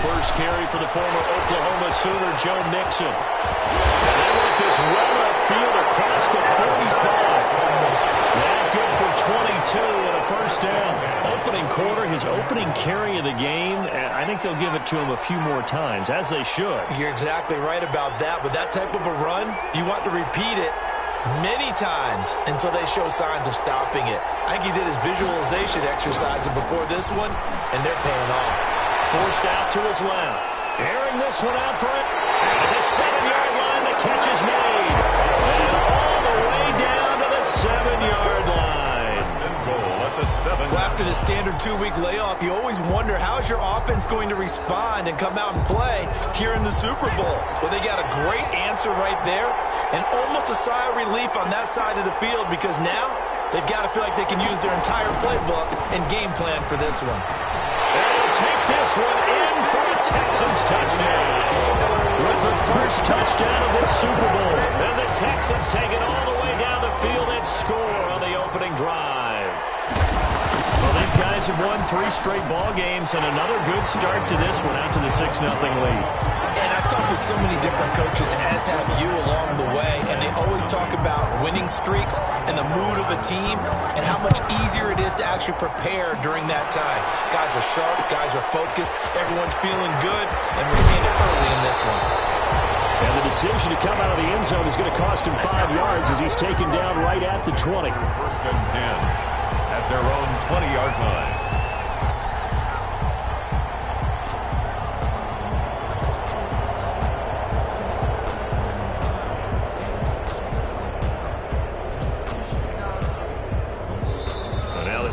first carry for the former Oklahoma Sooner, Joe Mixon. And they want this run upfield across the 45. That good for 22 and a first down. Opening quarter, his opening carry of the game. I think they'll give it to him a few more times, as they should. You're exactly right about that. With that type of a run, you want to repeat it many times until they show signs of stopping it. I think he did his visualization exercises before this one, and they're paying off. Forced out to his left. Airing this one out for it. At the 7-yard line, the catch is made. And all the way down to the 7-yard line. Well, after the standard 2-week layoff, you always wonder, how's your offense going to respond and come out and play here in the Super Bowl? Well, they got a great answer right there, and almost a sigh of relief on that side of the field, because now they've got to feel like they can use their entire playbook and game plan for this one. They'll take this one in for a Texans touchdown. With the first touchdown of this Super Bowl. And the Texans take it all the way down the field and score on the opening drive. Well, these guys have won 3 straight ball games, and another good start to this one, out to the 6-0 lead. And I've talked with so many different coaches, as have you, along the way, and they always talk about winning streaks and the mood of a team and how much easier it is to actually prepare during that time. Guys are sharp, guys are focused, everyone's feeling good, and we're seeing it early in this one. And the decision to come out of the end zone is going to cost him 5 yards as he's taken down right at the 20. First and 10 at their own 20-yard line.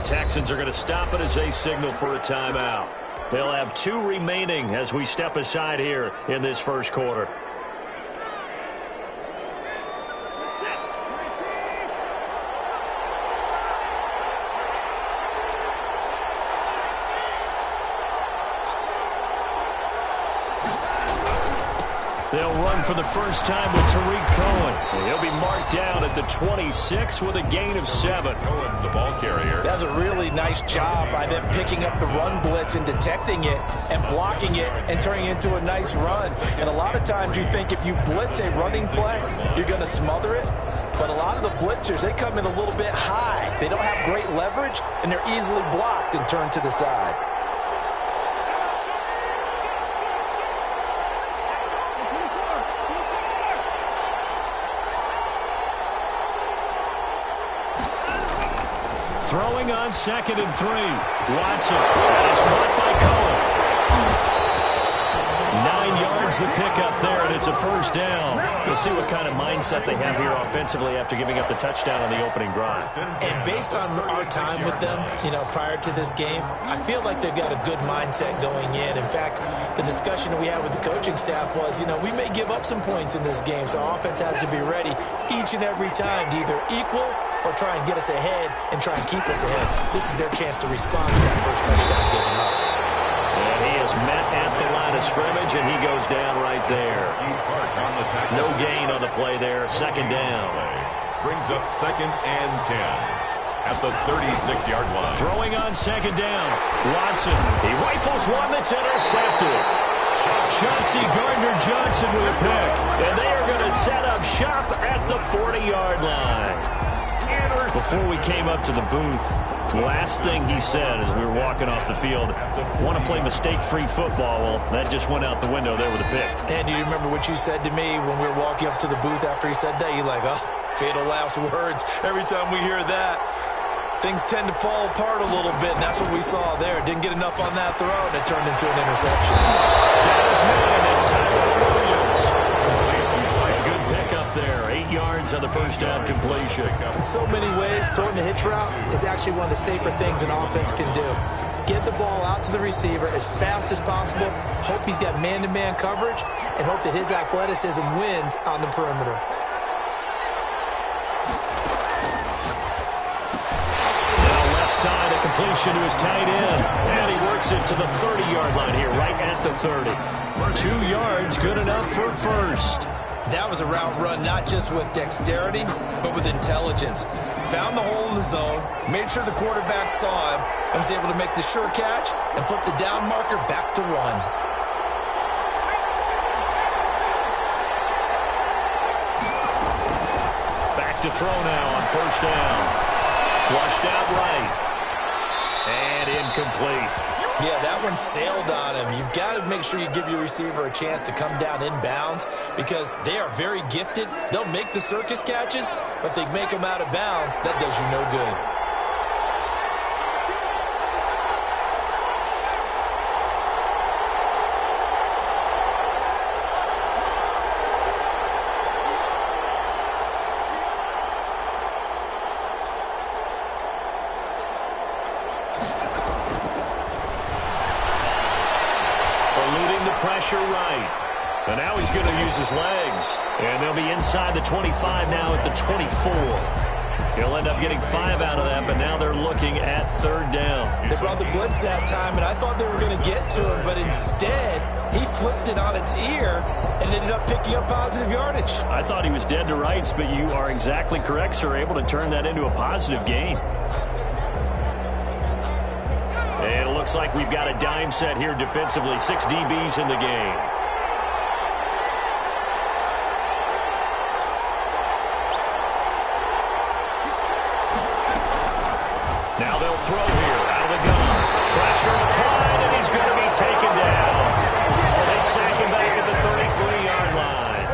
Texans are going to stop it as they signal for a timeout. They'll have 2 remaining as we step aside here in this first quarter. They'll run for the first time with Tariq Cohen. He'll be marked down at the 26 with a gain of 7. Cohen, the ball carrier. That's a really nice job by them picking up the run blitz and detecting it and blocking it and turning it into a nice run. And a lot of times you think if you blitz a running play, you're going to smother it. But a lot of the blitzers, they come in a little bit high. They don't have great leverage, and they're easily blocked and turned to the side. Throwing on 2nd and 3. Watson. That is caught by Cohen. 9 yards the pickup there, and it's a first down. We'll see what kind of mindset they have here offensively after giving up the touchdown on the opening drive. And based on our time with them, prior to this game, I feel like they've got a good mindset going in. In fact, the discussion that we had with the coaching staff was, we may give up some points in this game, so our offense has to be ready each and every time to either equal or try and get us ahead and try and keep us ahead. This is their chance to respond to that first touchdown given up. And he is met at the line of scrimmage, and he goes down right there. No gain on the play there. 2nd down. Brings up 2nd and 10 at the 36-yard line. Throwing on 2nd down. Watson. He rifles one that's intercepted. Chauncey Gardner-Johnson with a pick. And they are going to set up shop at the 40-yard line. Before we came up to the booth, last thing he said as we were walking off the field, want to play mistake-free football. Well, that just went out the window there with a pick. And do you remember what you said to me when we were walking up to the booth after he said that? You're like, oh, fatal last words. Every time we hear that, things tend to fall apart a little bit, and that's what we saw there. Didn't get enough on that throw, and it turned into an interception. That is mine. It's Tyrell Williams. Good pickup there. 8 yards on the first down completion. In so many ways, throwing the hitch route is actually one of the safer things an offense can do. Get the ball out to the receiver as fast as possible, hope he's got man-to-man coverage, and hope that his athleticism wins on the perimeter. Now left side, a completion to his tight end. And he works it to the 30-yard line here, right at the 30. 2 yards, good enough for a first. That was a route run not just with dexterity, but with intelligence. Found the hole in the zone, made sure the quarterback saw him, and was able to make the sure catch and flip the down marker back to 1. to throw now on first down. Flushed out right. And incomplete. Yeah, that one sailed on him. You've got to make sure you give your receiver a chance to come down inbounds because they are very gifted. They'll make the circus catches, but they make them out of bounds. That does you no good. Pressure right. And now he's going to use his legs. And they'll be inside the 25 now at the 24. He'll end up getting 5 out of that, but now they're looking at third down. They brought the blitz that time, and I thought they were going to get to him, but instead he flipped it on its ear and ended up picking up positive yardage. I thought he was dead to rights, but you are exactly correct, sir. Able to turn that into a positive gain. And it looks like we've got a dime set here defensively. 6 DBs in the game. Now they'll throw here out of the gun. Pressure applied, and he's going to be taken down. They sack him back at the 33-yard line.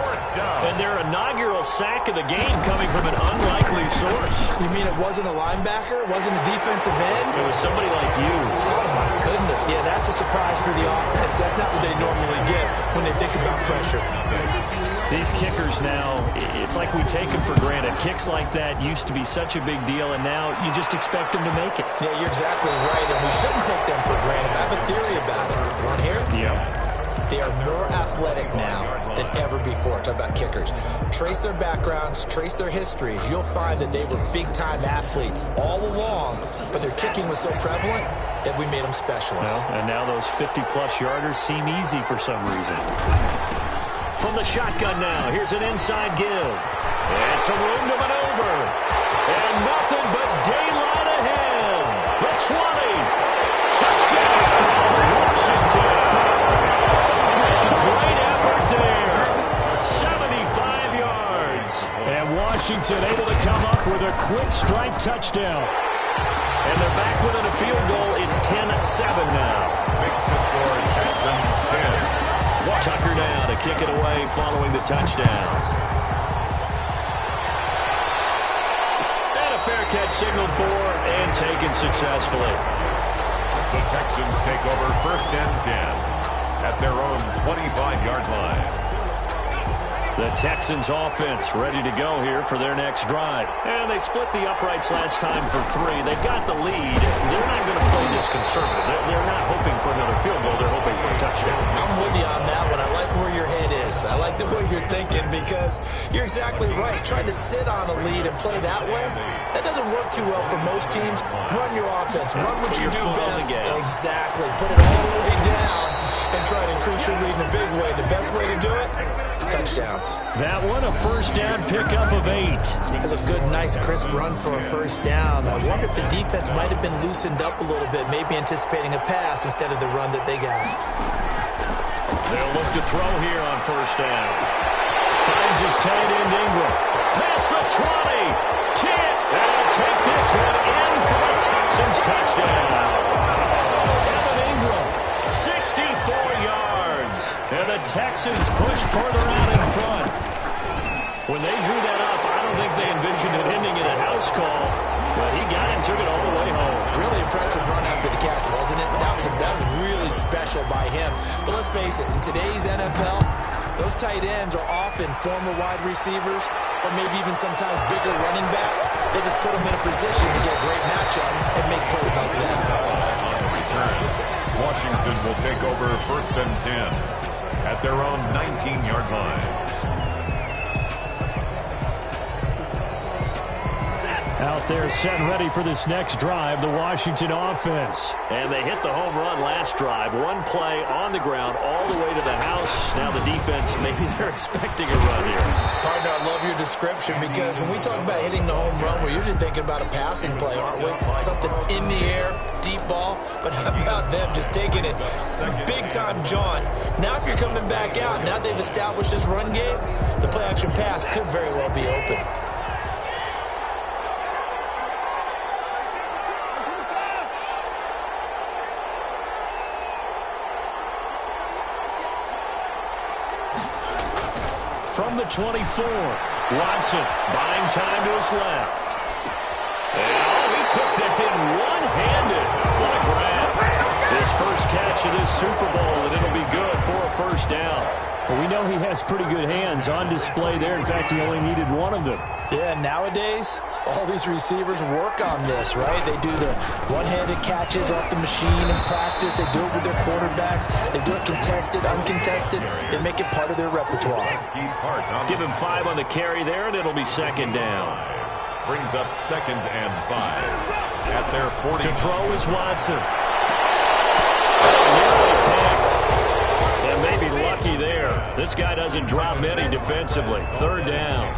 And their inaugural sack of the game coming from an unlikely source. You mean it wasn't a linebacker? It wasn't a defensive end? It was somebody like you. Oh, my goodness. Yeah, that's a surprise for the offense. That's not what they normally get when they think about pressure. These kickers now, it's like we take them for granted. Kicks like that used to be such a big deal, and now you just expect them to make it. Yeah, you're exactly right, and we shouldn't take them for granted. I have a theory about it. You want to hear it? Yeah. They are more athletic now than ever before. Talk about kickers. Trace their backgrounds, trace their histories. You'll find that they were big-time athletes all along, but their kicking was so prevalent that we made them specialists. Well, and now those 50-plus yarders seem easy for some reason. From the shotgun now, here's an inside give. And some room to maneuver. And nothing but daylight ahead. The 20. Touchdown, Washington. Great effort there. 75 yards. And Washington able to come up with a quick strike touchdown. And they're back within a field goal. It's 10-7 now. Makes the score Texans 10. Tucker now to kick it away following the touchdown. And a fair catch signaled for and taken successfully. The Texans take over first and 10 at their own 25-yard line. The Texans offense ready to go here for their next drive. And they split the uprights last time for 3. They've got the lead. They're not going to play this conservative. They're not hoping for another field goal. They're hoping for a touchdown. I'm with you on that one. I like where your head is. I like the way you're thinking because you're exactly right. Trying to sit on a lead and play that way, that doesn't work too well for most teams. Run your offense. Run what you do best. Exactly. Put it all the way down and try to increase your lead in a big way. The best way to do it, touchdowns. That one a first down pickup of 8. That's a good, nice, crisp run for a first down. I wonder if the defense might have been loosened up a little bit, maybe anticipating a pass instead of the run that they got. They'll look to throw here on first down. Finds his tight end Ingram. Past the 20. 10. And he'll take this one in for a Texans touchdown. Evan Ingram, 64 yards. And the Texans push further out in front. When they drew that up, I don't think they envisioned it ending in a house call. But he got it, took it all the way home. Really impressive run after the catch, wasn't it? That was really special by him. But let's face it, in today's NFL, those tight ends are often former wide receivers or maybe even sometimes bigger running backs. They just put them in a position to get a great matchup and make plays like that. On the return, Washington will take over first and 10 at their own 19-yard line. Out there set and ready for this next drive, the Washington offense. And they hit the home run last drive. One play on the ground all the way to the house. Now the defense, maybe they're expecting a run here. Partner, I love your description because when we talk about hitting the home run, we're usually thinking about a passing play, aren't we? Something in the air, deep ball. But how about them just taking it big-time jaunt? Now if you're coming back out, now they've established this run game, the play-action pass could very well be open. from the 24. Watson buying time to his left. And he took the hit one-handed. What a grab. His first catch of this Super Bowl, and it'll be good for a first down. Well, we know he has pretty good hands on display there. In fact, he only needed one of them. Yeah, nowadays, all these receivers work on this, right? They do the one-handed catches off the machine in practice. They do it with their quarterbacks. They do it contested, uncontested. They make it part of their repertoire. Give him 5 on the carry there, and it'll be second down. Brings up 2nd and 5 at their 40. To throw is Watson. Nearly picked. And maybe lucky there. This guy doesn't drop many defensively. 3rd down.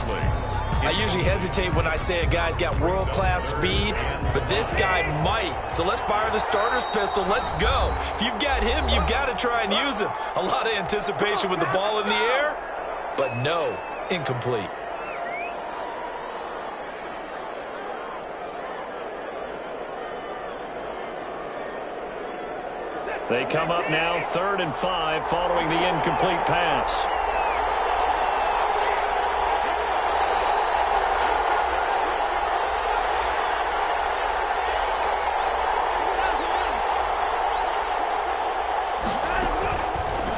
I usually hesitate when I say a guy's got world-class speed, but this guy might. So let's fire the starter's pistol. Let's go. If you've got him, you've got to try and use him. A lot of anticipation with the ball in the air, but no, incomplete. They come up now 3rd and 5 following the incomplete pass.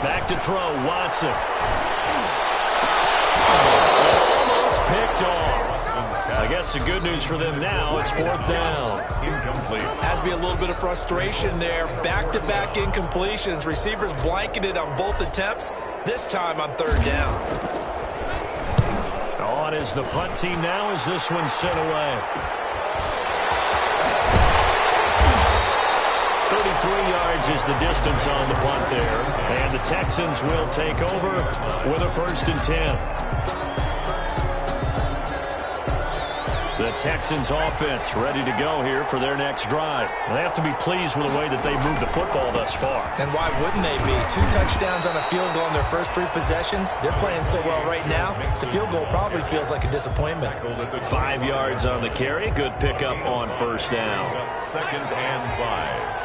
Back to throw, Watson. Almost picked off. I guess the good news for them now, it's 4th down. Incomplete. Has to be a little bit of frustration there. Back-to-back incompletions. Receivers blanketed on both attempts, this time on 3rd down. On is the punt team now as this one sent away. 33 yards is the distance on the punt there. And the Texans will take over with a 1st and 10. The Texans offense ready to go here for their next drive. They have to be pleased with the way that they moved the football thus far. And why wouldn't they be? 2 touchdowns on a field goal in their first 3 possessions. They're playing so well right now, the field goal probably feels like a disappointment. 5 yards on the carry. Good pickup on 1st down. 2nd and 5.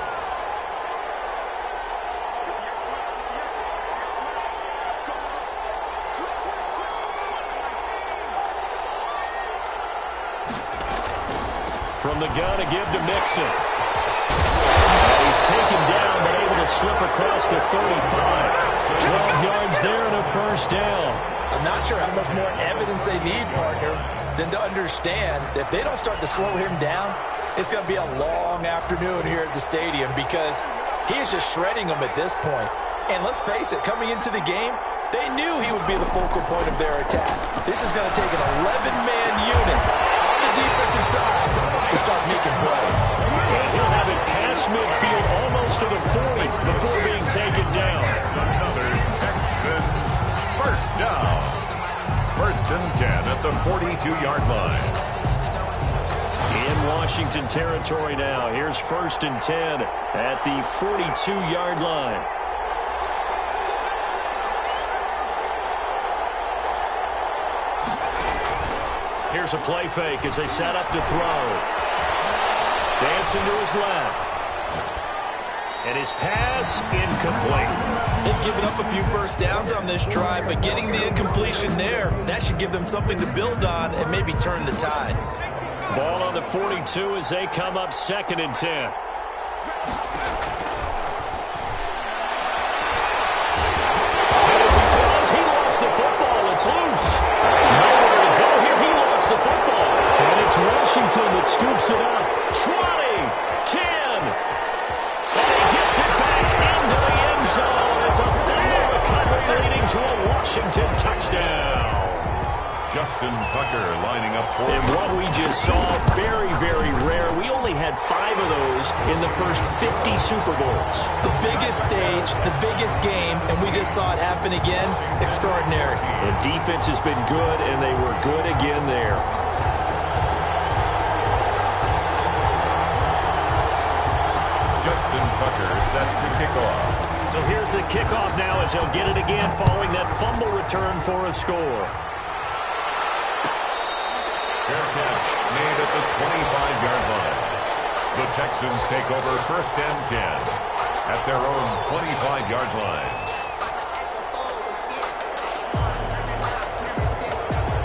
From the gun to give to Mixon. And he's taken down, but able to slip across the 35. 12 yards there and a 1st down. I'm not sure how much more evidence they need, partner, than to understand that if they don't start to slow him down, it's going to be a long afternoon here at the stadium because he is just shredding them at this point. And let's face it, coming into the game, they knew he would be the focal point of their attack. This is going to take an 11-man unit on the defensive side to start making plays. And he'll have it past midfield almost to the 40 before being taken down. Another Texans 1st down. 1st and 10 at the 42-yard line. In Washington territory now. Here's 1st and 10 at the 42-yard line. Here's a play fake as they set up to throw. Dancing to his left. And his pass incomplete. They've given up a few 1st downs on this drive, but getting the incompletion there, that should give them something to build on and maybe turn the tide. Ball on the 42 as they come up 2nd and 10. He lost the football. It's loose. Nowhere to go here. He lost the football. And it's Washington that scoops it up. 20, 10. And he gets it back into the end zone. It's a fumble recovery leading to a Washington touchdown. Justin Tucker lining up for And what we just saw, very, very rare. We only had 5 of those in the first 50 Super Bowls. The biggest stage, the biggest game, and we just saw it happen again. Extraordinary. The defense has been good, and they were good again there. Justin Tucker set to kick off. So here's the kickoff now as he'll get it again following that fumble return for a score. Fair catch made at the 25-yard line. The Texans take over 1st and 10 at their own 25-yard line.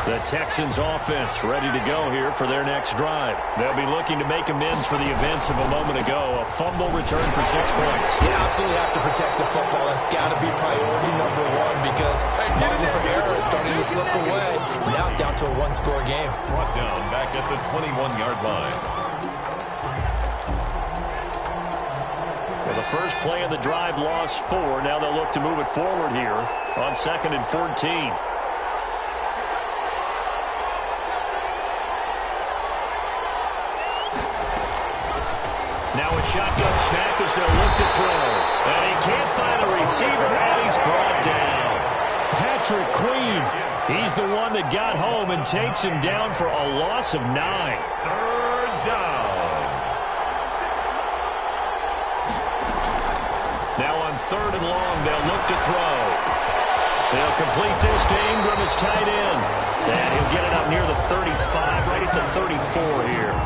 The Texans offense ready to go here for their next drive. They'll be looking to make amends for the events of a moment ago. A fumble return for 6 points. You absolutely have to protect the football. That's got to be priority number one because margin for error is starting to slip away. Now it's down to a one-score game. Brought down back at the 21-yard line. Well, the first play of the drive lost 4. Now they'll look to move it forward here on 2nd and 14. Now a shotgun snap as they'll look to throw. And he can't find a receiver, and he's brought down. Patrick Queen, he's the one that got home and takes him down for a loss of 9. 3rd down. Now on 3rd and long, they'll look to throw. They'll complete this to Ingram as tight end. And he'll get it up near the 35, right at the 34 here.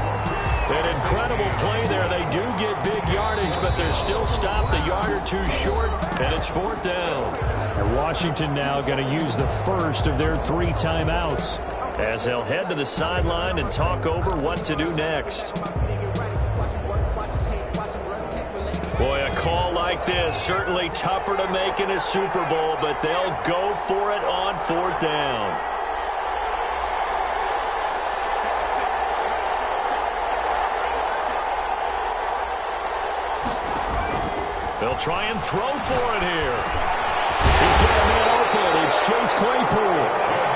An incredible play there. They do get big yardage, but they're still stopped a yard or two short, and it's 4th down. And Washington now going to use the first of their 3 timeouts, as they'll head to the sideline and talk over what to do next. Boy, a call like this, certainly tougher to make in a Super Bowl, but they'll go for it on 4th down. They'll try and throw for it here. He's got a man open. It's Chase Claypool.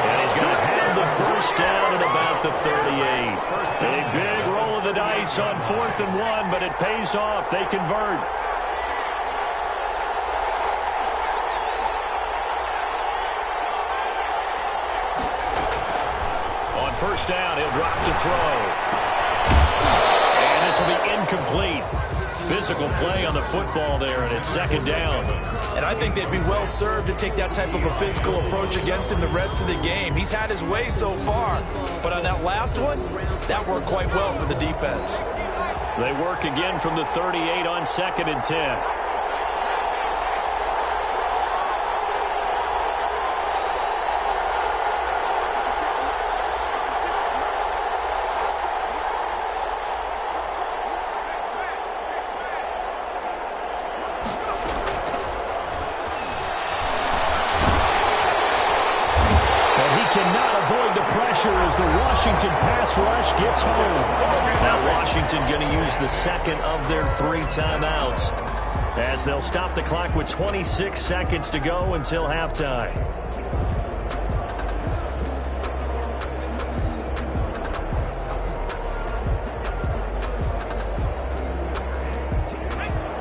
And he's going to have the first down at about the 38. A big roll of the dice on 4th and 1, but it pays off. They convert. On 1st down, he'll drop to throw. And this will be incomplete. Physical play on the football there, and it's 2nd down. And I think they'd be well served to take that type of a physical approach against him the rest of the game. He's had his way so far, but on that last one, that worked quite well for the defense. They work again from the 38 on 2nd and 10. As the Washington pass rush gets home. Now Washington going to use the 2nd of their 3 timeouts as they'll stop the clock with 26 seconds to go until halftime.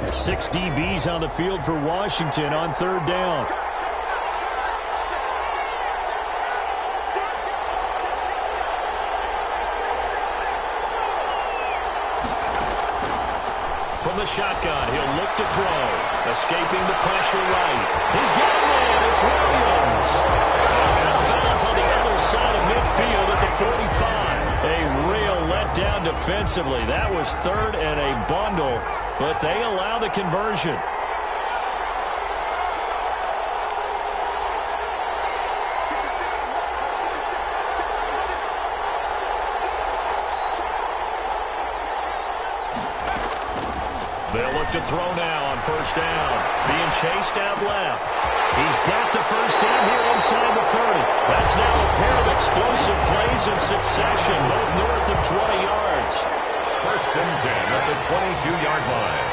The 6 DBs on the field for Washington on 3rd down. From the shotgun, he'll look to throw. Escaping the pressure right. He's got a man. It's Williams. And out of bounds on the other side of midfield at the 45. A real letdown defensively. That was 3rd and a bundle, but they allow the conversion. They'll look to throw now on 1st down. Being chased out left. He's got the first down here inside the 30. That's now a pair of explosive plays in succession, both north of 20 yards. 1st and 10 at the 22-yard line.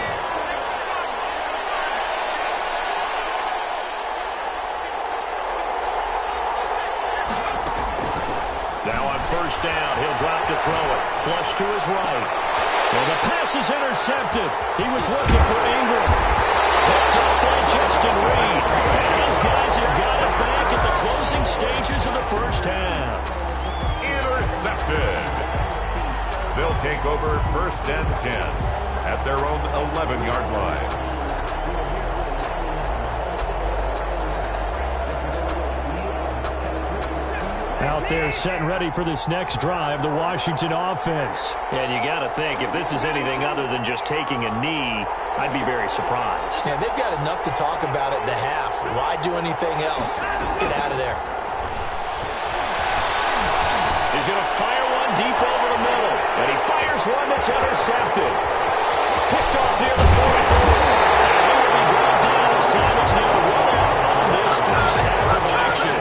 Now on 1st down, he'll drop to throw it. Flush to his right. Well, the pass is intercepted. He was looking for Ingram. Picked up by Justin Reed. And his guys have got it back at the closing stages of the 1st half. Intercepted. They'll take over 1st and 10 at their own 11-yard line. Out there set and ready for this next drive, the Washington offense. And you got to think, if this is anything other than just taking a knee, I'd be very surprised. Yeah, they've got enough to talk about at the half. Why do anything else? Just get out of there. He's going to fire one deep over the middle. And he fires one that's intercepted. Picked off near the 44. And he will be brought down as time is now run out on this first half of action.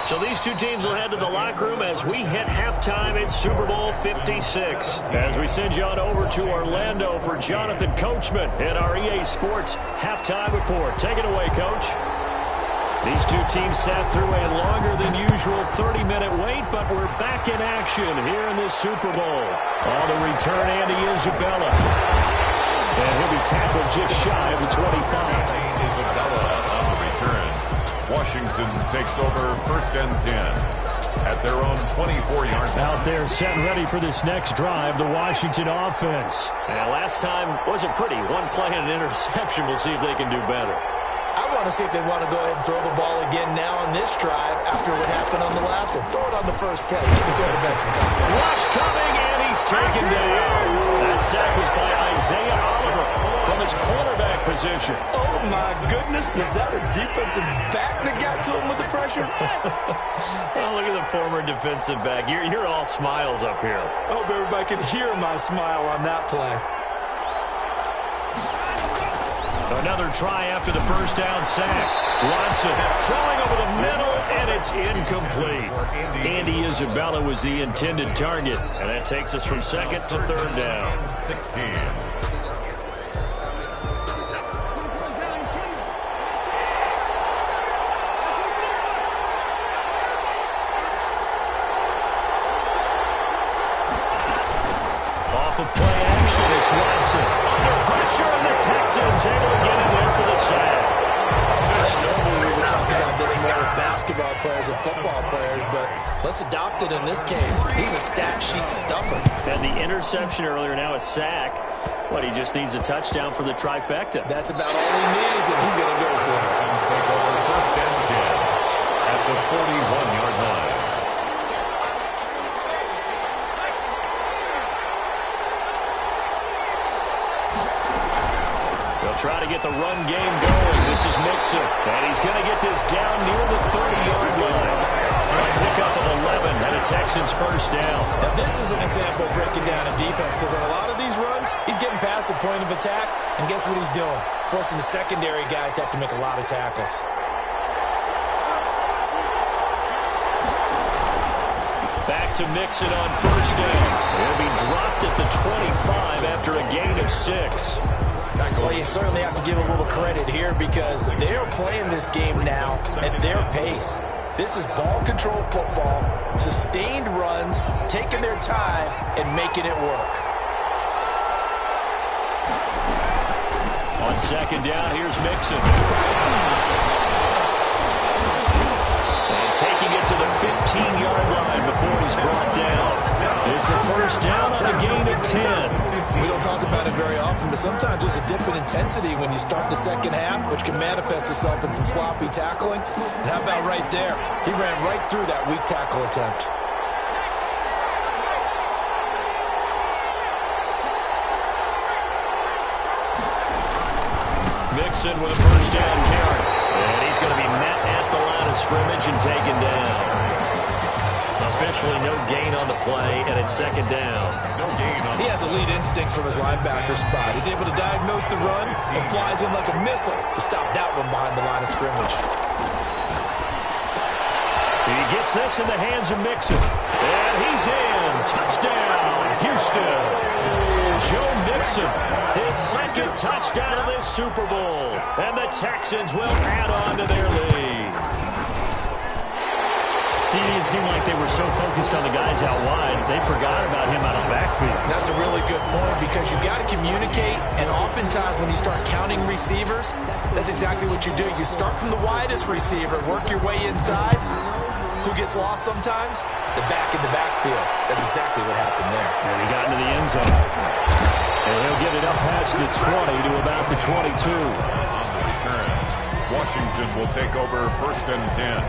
So these two teams will head to the locker room as we hit halftime in Super Bowl 56. As we send you on over to Orlando for Jonathan Coachman in our EA Sports Halftime Report. Take it away, Coach. These two teams sat through a longer than usual 30-minute wait, but we're back in action here in this Super Bowl. On the return, Andy Isabella. And he'll be tackled just shy of the 25. Isabella on the return. Washington takes over first and 10 at their own 24-yard line. Out there set and ready for this next drive, the Washington offense. And last time wasn't pretty. One play and an interception. We'll see if they can do better. I want to see if they want to go ahead and throw the ball again now on this drive after what happened on the last one. Throw it on the first play. Get the quarterback some time. Rush coming, and he's taken down. That sack was by Isaiah Oliver from his cornerback position. Oh, my goodness. Was that a defensive back that got to him with the pressure? Oh, look at the former defensive back. You're all smiles up here. I hope everybody can hear my smile on that play. Another try after the first down sack. Watson throwing over the middle, and it's incomplete. Andy Isabella was the intended target, and that takes us from second to third down. 16. Off of play action, it's Watson. Under pressure, and the Texans able to get in there for the sack. Normally we would talk about this more with basketball players and football players, but let's adopt it in this case. He's a stat sheet stuffer. And the interception earlier, now a sack. What, he just needs a touchdown for the trifecta. That's about all he needs, and he's going to go for it. Take over first and 10 at the 41-yard line. Try to get the run game going. This is Mixon. And he's going to get this down near the 30-yard line. A pickup of 11 and a Texans first down. Now, this is an example of breaking down a defense because on a lot of these runs, he's getting past the point of attack, and guess what he's doing? Forcing the secondary guys to have to make a lot of tackles. Back to Mixon on first down. He'll be dropped at the 25 after a gain of 6. Well, you certainly have to give a little credit here because they're playing this game now at their pace. This is ball control football, sustained runs, taking their time, and making it work. On second down, here's Mixon. And taking it to the 15-yard line before he's brought down. It's a first down on a gain of 10. We don't talk about it very often, but sometimes there's a dip in intensity when you start the second half, which can manifest itself in some sloppy tackling. And how about right there? He ran right through that weak tackle attempt. Mixon with a first down carry. And he's going to be met at the line of scrimmage and taken down. Officially no gain on the play, and it's second down. No gain on He has elite instincts from his linebacker spot. He's able to diagnose the run and flies in like a missile to stop that one behind the line of scrimmage. He gets this in the hands of Mixon. And he's in. Touchdown, Houston. Joe Mixon, his second touchdown of this Super Bowl. And the Texans will add on to their lead. See, it seemed like they were so focused on the guys out wide, they forgot about him out of the backfield. That's a really good point because you got to communicate, and oftentimes when you start counting receivers, that's exactly what you do. You start from the widest receiver, work your way inside. Who gets lost sometimes? The back in the backfield. That's exactly what happened there. And he got into the end zone. And he'll get it up past the 20 to about the 22. the return. Washington will take over first and 10.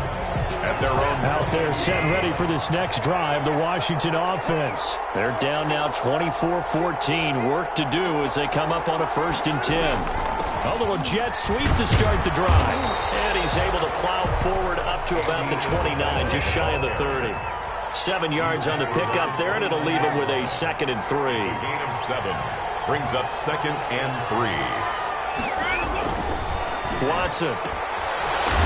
At their own out there set and ready for this next drive, the Washington offense. They're down now 24-14. Work to do as they come up on a first and 10. A little jet sweep to start the drive. And he's able to plow forward up to about the 29, just shy of the 30. 7 yards on the pickup there, and it'll leave him with a 2nd and 3. Gain of 7. Brings up 2nd and 3. Watson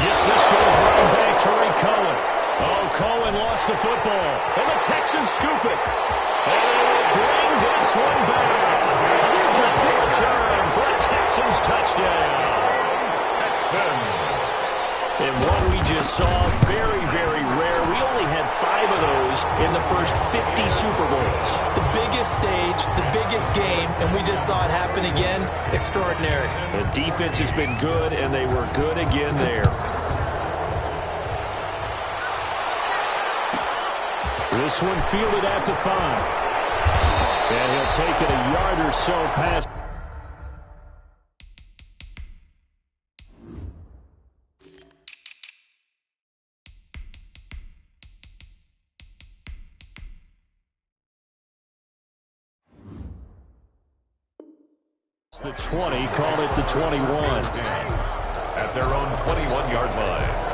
gets this to his running back, Terry Cohen. Oh, Cohen lost the football, and the Texans scoop it. And they will bring this one back. Flipping return for a Texans touchdown. Texans. And what we just saw, very, very rare. We only had 5 of those in the first 50 Super Bowls. The biggest stage, the biggest game, and we just saw it happen again. Extraordinary. The defense has been good, and they were good again there. This one fielded at the 5. And he'll take it a yard or so past. The 20, call it the 21. At their own 21-yard line.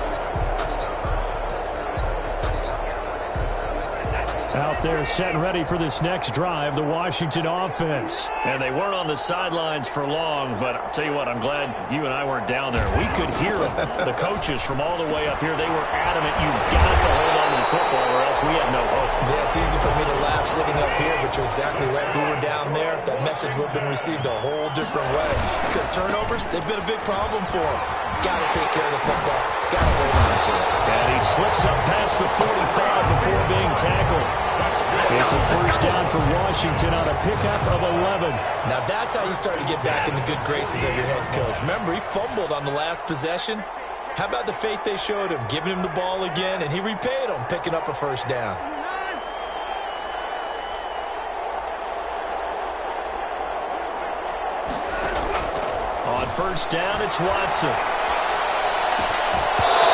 Out there set and ready for this next drive, the Washington offense. And they weren't on the sidelines for long, but I'll tell you what, I'm glad you and I weren't down there. We could hear them. The coaches from all the way up here, they were adamant, you've got to hold on to the football or else we have no hope. Yeah, it's easy for me to laugh sitting up here, but you're exactly right. If we were down there, that message would have been received a whole different way. Because turnovers, they've been a big problem for them. Got to take care of the football. Got to hold on to it. And he slips up past the 45 before being tackled. It's a first down for Washington on a pickup of 11. Now that's how you start to get back in the good graces of your head coach. Remember, he fumbled on the last possession. How about the faith they showed him, giving him the ball again, and he repaid them, picking up a first down. On first down, it's Watson.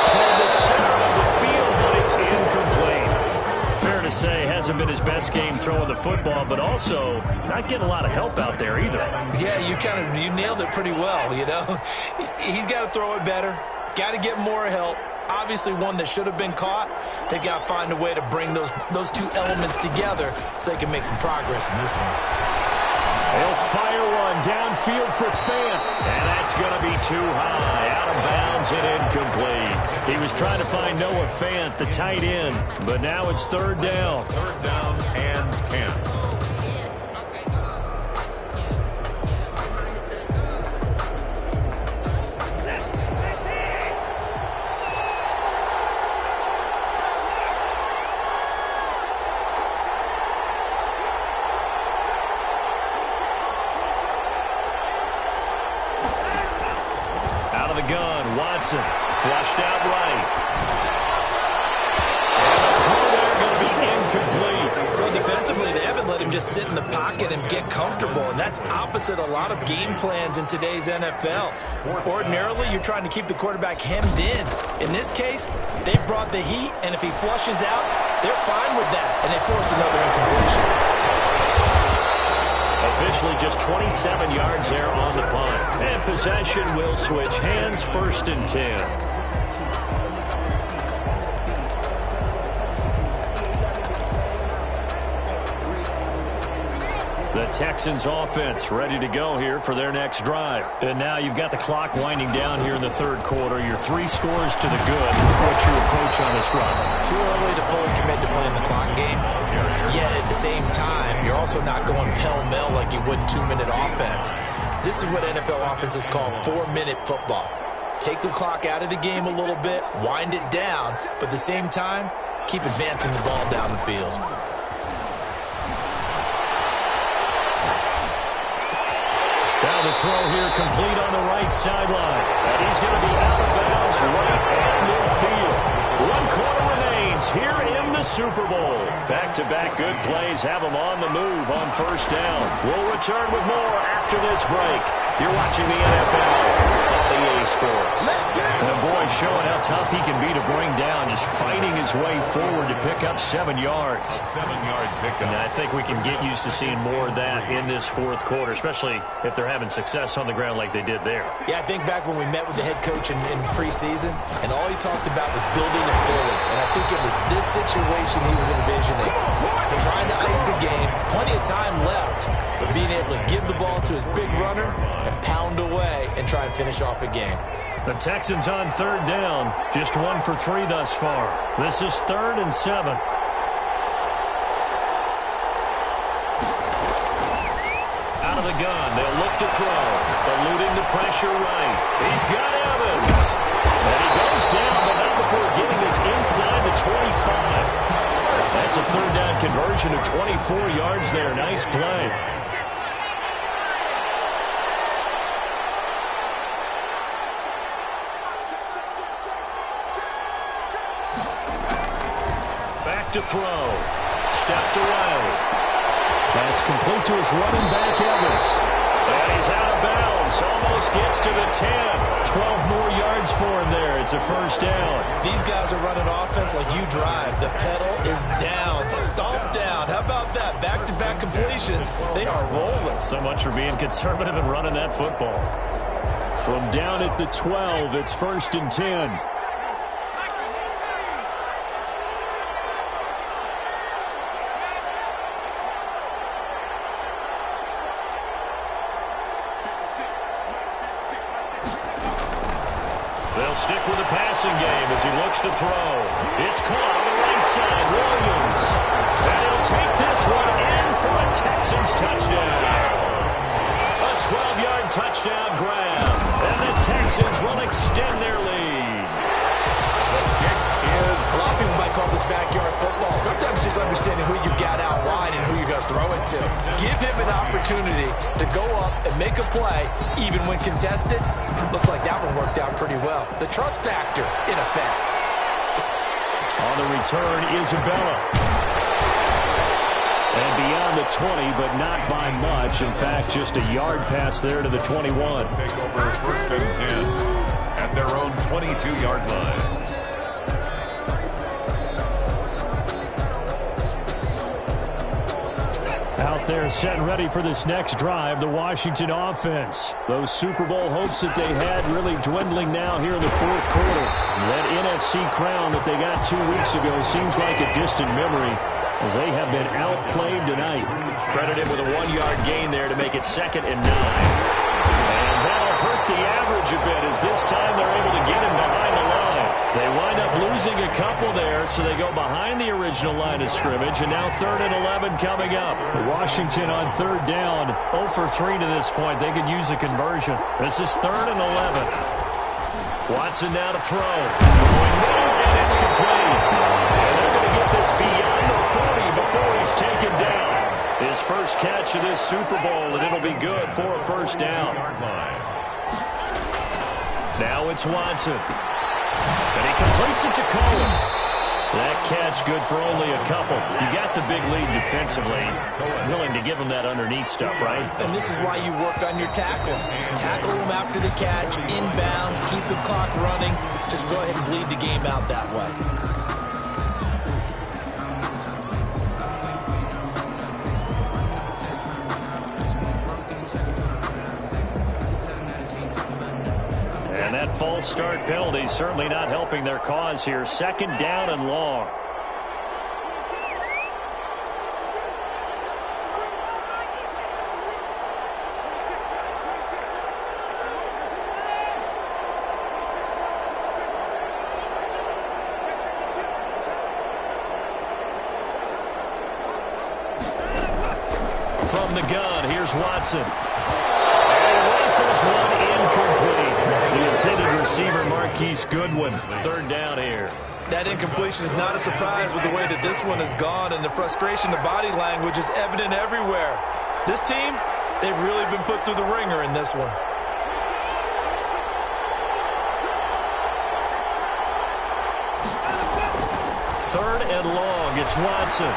Toward the center of the field, but it's incomplete. Fair to say, hasn't been his best game throwing the football, but also not getting a lot of help out there either. Yeah, you nailed it pretty well, you know. He's got to throw it better. Got to get more help. Obviously one that should have been caught. They've got to find a way to bring those two elements together so they can make some progress in this one. They'll fire one downfield for Fant. And that's going to be too high. Out of bounds and incomplete. He was trying to find Noah Fant, the tight end, but now it's third down. Third down and 10. Watson flushed out right. And the throw there going to be incomplete. Well, defensively, they haven't let him just sit in the pocket and get comfortable, and that's opposite a lot of game plans in today's NFL. Ordinarily, you're trying to keep the quarterback hemmed in. In this case, they've brought the heat, and if he flushes out, they're fine with that, and they force another incompletion. Officially just 27 yards there on the punt. And possession will switch hands, first and 10. The Texans offense ready to go here for their next drive. And now you've got the clock winding down here in the third quarter. Your 3 scores to the good. What's your approach on this drive? Too early to fully commit to playing the clock game. Yet at the same time, you're also not going pell-mell like you would 2-minute offense. This is what NFL offenses call 4-minute football. Take the clock out of the game a little bit, wind it down, but at the same time, keep advancing the ball down the field. Now the throw here complete on the right sideline. And he's going to be out of bounds right at midfield. 1 quarter remains here in the Super Bowl. Back-to-back good plays have them on the move on first down. We'll return with more after this break. You're watching the NFL on the sports. And the boy showing how tough he can be to bring down, just fighting his way forward to pick up 7 yards. 7-yard pickup. And I think we can get used to seeing more of that in this fourth quarter, especially if they're having success on the ground like they did there. Yeah, I think back when we met with the head coach in preseason, and all he talked about was building a bully. And I think it was this situation he was envisioning. Trying to ice a game, plenty of time left, but being able to give the ball to his big runner and pound away and try and finish off a game. The Texans on third down, just 1 for 3 thus far. This is 3rd and 7. Out of the gun, they'll look to throw. Eluding the pressure right. He's got Evans. And he goes down, but not before getting this inside the 25. That's a third down conversion of 24 yards there. Nice play. Back to throw. Steps away. That's complete to his running back, Evans. And he's out of bounds. Almost gets to the 10. 12 more yards for him there. It's a first down. These guys are running offense like you drive. The pedal is down. Stomp down. How about that? Back-to-back completions. They are rolling. So much for being conservative and running that football. From down at the 12, it's 1st and 10. They'll stick with the passing game as he looks to throw. It's caught on the right side. Williams. And he'll take this one in for a Texans touchdown. A 12-yard touchdown grab. And the Texans will extend their lead. The kick is... A lot of people might call this backyard football. Sometimes just understanding who you've got out wide and who you're going to throw it to. Give him an opportunity to go up and make a play, even when contested. Looks like that one worked out pretty well. The trust factor in effect. On the return, Isabella. And beyond the 20, but not by much. In fact, just a yard pass there to the 21. Take over 1st and 10 at their own 22-yard line. Out there set and ready for this next drive, the Washington offense. Those Super Bowl hopes that they had really dwindling now here in the fourth quarter. That NFC crown that they got 2 weeks ago seems like a distant memory as they have been outplayed tonight. Credited with a 1-yard gain there to make it 2nd and 9. And that'll hurt the average a bit as this time they're able to get him behind the line. They wind up losing a couple there, so they go behind the original line of scrimmage, and now 3rd and 11 coming up. Washington on third down, 0 for 3 to this point. They could use a conversion. This is 3rd and 11. Watson now to throw. And it's complete. And they're going to get this beyond the 40 before he's taken down. His first catch of this Super Bowl, and it'll be good for a first down. Now it's Watson. And he completes it to Cohen. That catch good for only a couple. You got the big lead defensively. Willing to give him that underneath stuff, right? And this is why you work on your tackling. Tackle them after the catch, inbounds, keep the clock running. Just go ahead and bleed the game out that way. And that false start penalty certainly not helping their cause here. 2nd down and long. From the gun, here's Watson. And he rifles one incomplete. The intended receiver, Marquise Goodwin. 3rd down here. That incompletion is not a surprise with the way that this one has gone, and the frustration, the body language is evident everywhere. This team, they've really been put through the ringer in this one. Third and long, it's Watson.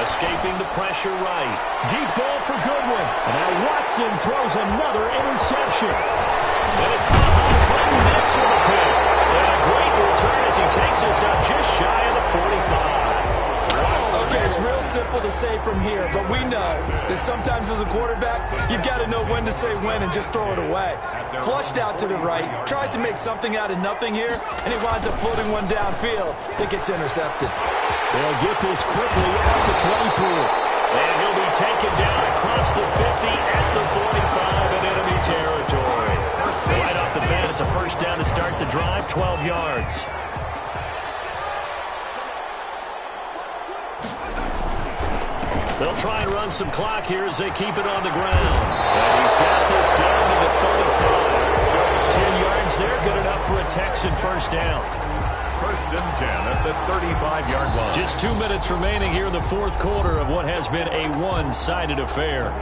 Escaping the pressure right. Deep ball for Goodwin. And now Watson throws another interception. And it's Clayton Dix with a pick. And a great return as he takes us up just shy of the 45. Okay, it's real simple to say from here, but we know that sometimes as a quarterback, you've got to know when to say when and just throw it away. Flushed out to the right, tries to make something out of nothing here, and he winds up floating one downfield that gets intercepted. They'll get this quickly out to Claypool. And he'll be taken down across the 50 at the 45 in enemy territory. Right off the bat, it's a first down to start the drive, 12 yards. They'll try and run some clock here as they keep it on the ground. And he's got this down to the 35. 10 yards there, good enough for a Texan first down. First and 10 at the 35-yard line. Just 2 minutes remaining here in the fourth quarter of what has been a one-sided affair.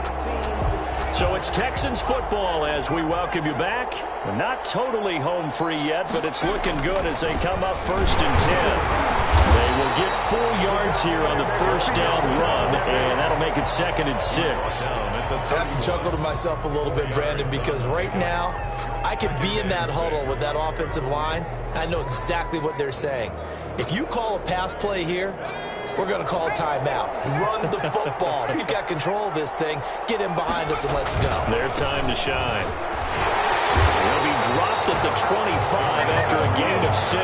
So it's Texans football as we welcome you back. We're not totally home free yet, but it's looking good as they come up first and 10. They will get 4 yards here on the first down run, and that'll make it second and 6. I have to chuckle to myself a little bit, Brandon, because right now I could be in that huddle with that offensive line. I know exactly what they're saying. If you call a pass play here, we're going to call timeout. Run the football. We've got control of this thing. Get in behind us and let's go. Their time to shine. They'll be dropped at the 25 after a gain of 6.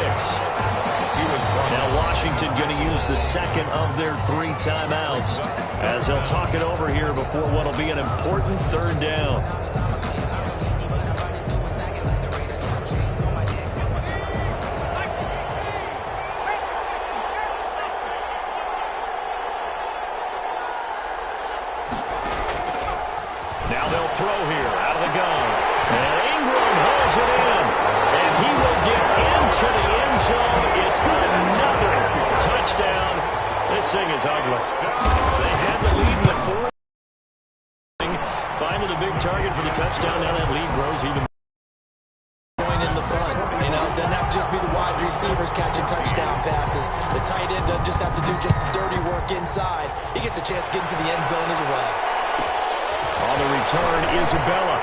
Now Washington going to use the second of their 3 timeouts as they'll talk it over here before what will be an important third down. Now they'll throw here out of the gun. And Ingram hauls it in. And he will get into the end zone. It's another touchdown. This thing is ugly. They had the lead in the fourth. Finally the big target for the touchdown. Now that lead grows even more. In the front. You know, it doesn't have to just be the wide receivers catching touchdown passes. The tight end doesn't just have to do just the dirty work inside. He gets a chance to get into the end zone as well. On the return, Isabella.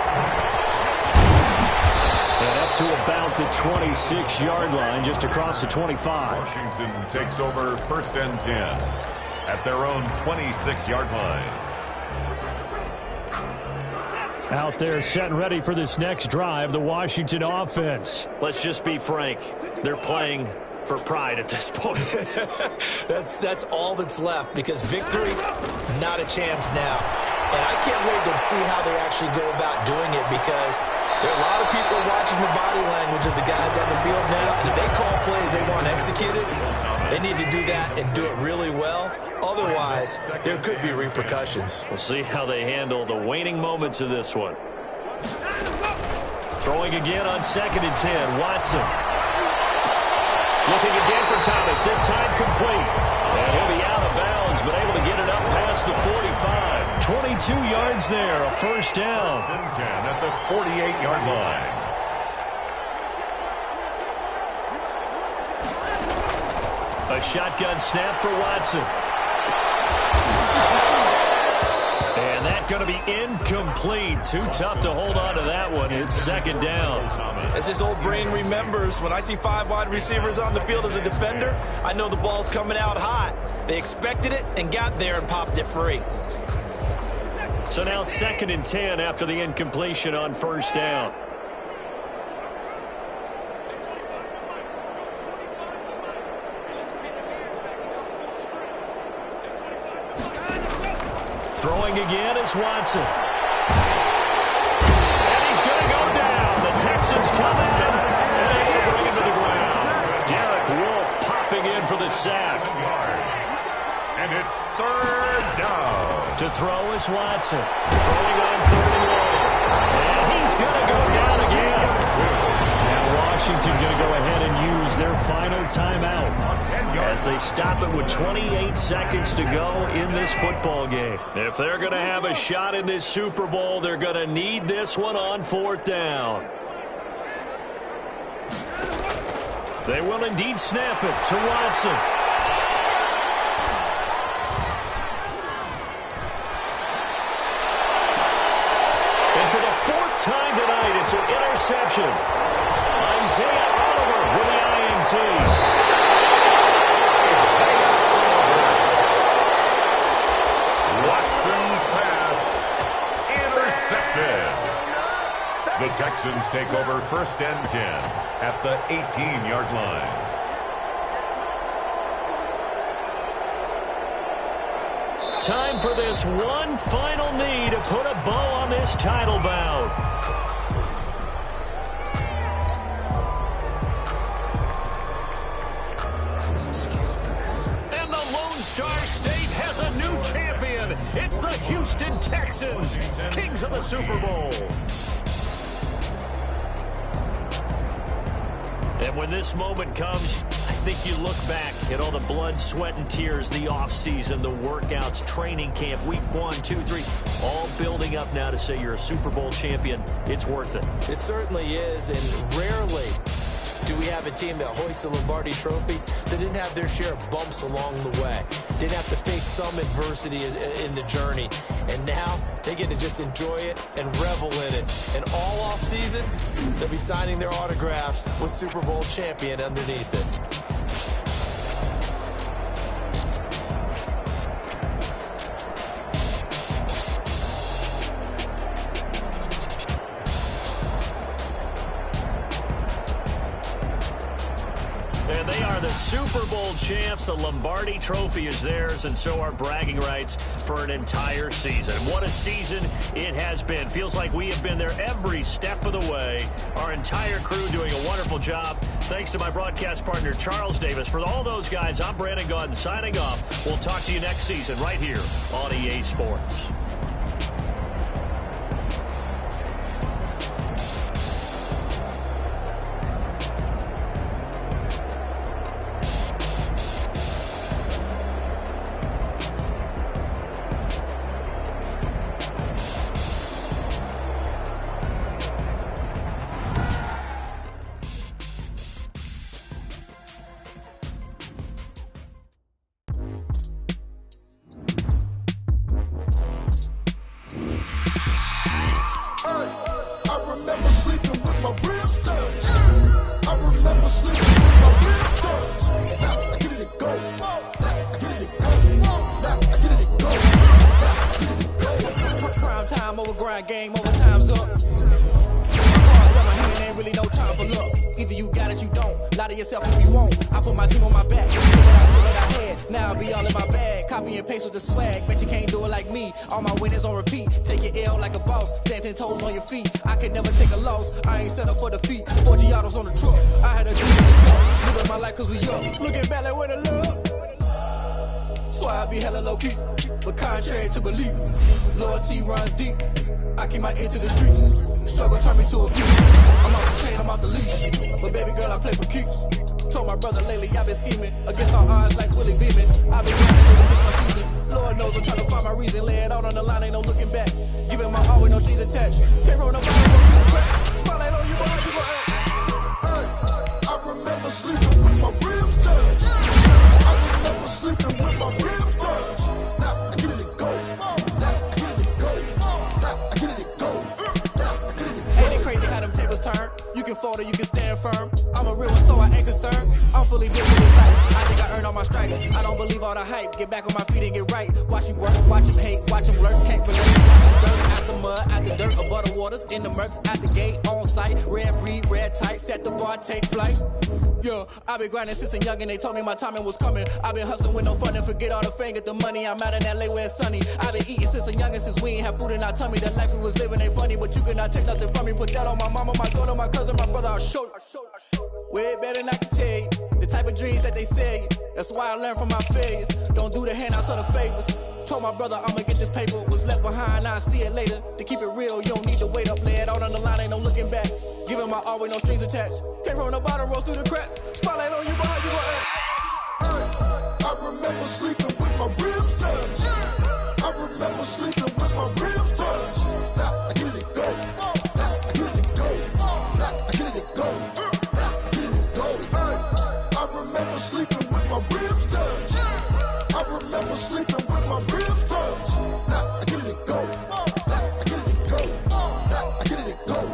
And up to about the 26-yard line, just across the 25. Washington takes over first and 10 at their own 26-yard line. Out there set and ready for this next drive, the Washington offense. Let's just be frank. They're playing for pride at this point. That's all that's left because victory, not a chance now. And I can't wait to see how they actually go about doing it because there are a lot of people watching the body language of the guys on the field now. And if they call plays they want executed, they need to do that and do it really well. Otherwise, there could be repercussions. We'll see how they handle the waning moments of this one. Throwing again on second and 10, Watson. Looking again for Thomas, this time complete. And he'll be out of bounds, but able to get it up past the 45. 22 yards there, a first down. First and 10 at the 48-yard line. A shotgun snap for Watson. And that's going to be incomplete. Too tough to hold on to that one. It's second down. As his old brain remembers, when I see 5 wide receivers on the field as a defender, I know the ball's coming out hot. They expected it and got there and popped it free. So now second and 10 after the incompletion on first down. Throwing again is Watson. And he's going to go down. The Texans come in and they will bring him to the ground. Derek Wolfe popping in for the sack. And it's third down. To throw is Watson. Throwing on third and long. And he's going to go down again. Now Washington going to go ahead and use their final timeout as they stop it with 28 seconds to go in this football game. If they're going to have a shot in this Super Bowl, they're going to need this one on fourth down. They will indeed snap it to Watson. time tonight. It's an interception. Isaiah Oliver with the INT. Watson's pass intercepted. The Texans take over 1st and 10 at the 18-yard line. Time for this one final knee to put a bow on this title bout. And the Lone Star State has a new champion. It's the Houston Texans, kings of the Super Bowl. And when this moment comes, I think you look back at all the blood, sweat, and tears, the offseason, the workouts, training camp, week 1, 2, 3, all building up now to say you're a Super Bowl champion. It's worth it. It certainly is, and rarely do we have a team that hoists the Lombardi Trophy that didn't have their share of bumps along the way, didn't have to face some adversity in the journey, and now they get to just enjoy it and revel in it. And all off season, they'll be signing their autographs with Super Bowl champion underneath it. And they are the Super Bowl champs. The Lombardi Trophy is theirs, and so are bragging rights for an entire season. What a season it has been. Feels like we have been there every step of the way. Our entire crew doing a wonderful job. Thanks to my broadcast partner, Charles Davis. For all those guys, I'm Brandon Gaudin signing off. We'll talk to you next season right here on EA Sports. Game over, time's up. My hand ain't really no time for luck. Either you got it, you don't. Lie to yourself if you won't. I put my team on my back. I had. Now I'll be all in my bag. Copy and paste with the swag. Bet you can't do it like me. All my winners on repeat. Take your L like a boss. Stand 10 toes on your feet. I can never take a loss. I ain't set up for defeat. 4 Giottos on the truck. I had a dream to go. Living my life cause we up. Looking back like where the love. So I be hella low key. But contrary to belief, loyalty runs deep. I keep my ear to the streets. Struggle turn me to a feast. I'm out the chain, I'm out the leash. But baby girl, I play for keeps. Told my brother lately I've been scheming against all odds like Willie Beeman. I've been grinding against my season. Lord knows I'm trying to find my reason. Lay it out on the line, ain't no looking back. Giving my all with no strings attached. Can't roll nobody, go through the crack. Spotlight on you, but how you gon' act? Hey, I remember sleeping with my ribs touched. I remember sleeping with my ribs touched. Now I get it to go. You can fold or you can stand firm. I'm a real one, so I ain't concerned. I'm fully built for this life. I think I earned all my stripes. I don't believe all the hype. Get back on my feet and get right. Watch him work, watch him hate, watch him lurk. Can't relate. Dirt out the mud, out the dirt, above the waters, in the murks, at the gate, on site. Red breed, red tight, set the bar, take flight. Yeah, I been grinding since a young and they told me my timing was coming. I been hustling with no fun and forget all the fame, get the money. I'm out in LA where it's sunny. I been eating since a youngin', since we ain't have food in our tummy. The life we was living ain't funny, but you cannot take nothing from me. Put that on my mama, my daughter, my cousin, my brother, I'll show you. Way better than I can tell you. The type of dreams that they sell you. That's why I learned from my failures. Don't do the handouts or the favors. Told my brother I'ma get this paper. Was left behind, I'll see it later. To keep it real, you don't need to wait up. Lay it out on the line, ain't no looking back. Giving my all with no strings attached. Can't roll no bottom, roll through the cracks. Spotlight on you, but how you gon' act? I remember sleeping with my ribs touched. I remember sleeping with my ribs touched. Now I get it to go. Now I get it to go. Now I get it to go. Now I get it to go. I remember sleeping with my ribs touched. I remember sleeping with my ribs touched. Now I get it to go. Now I get it to go. Now I get it to go.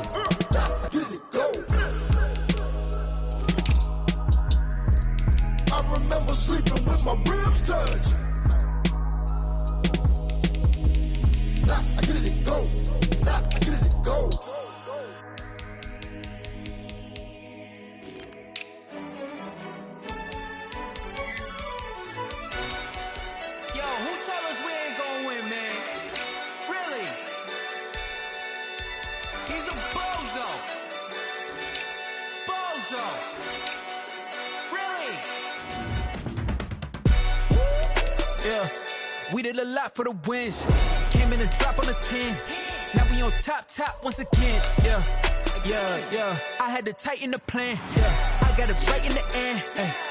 He's a bozo. Bozo. Really? Yeah. We did a lot for the wins. Came in and drop on the 10. Now we on top once again. Yeah. I had to tighten the plan. Yeah. I got it right in the end.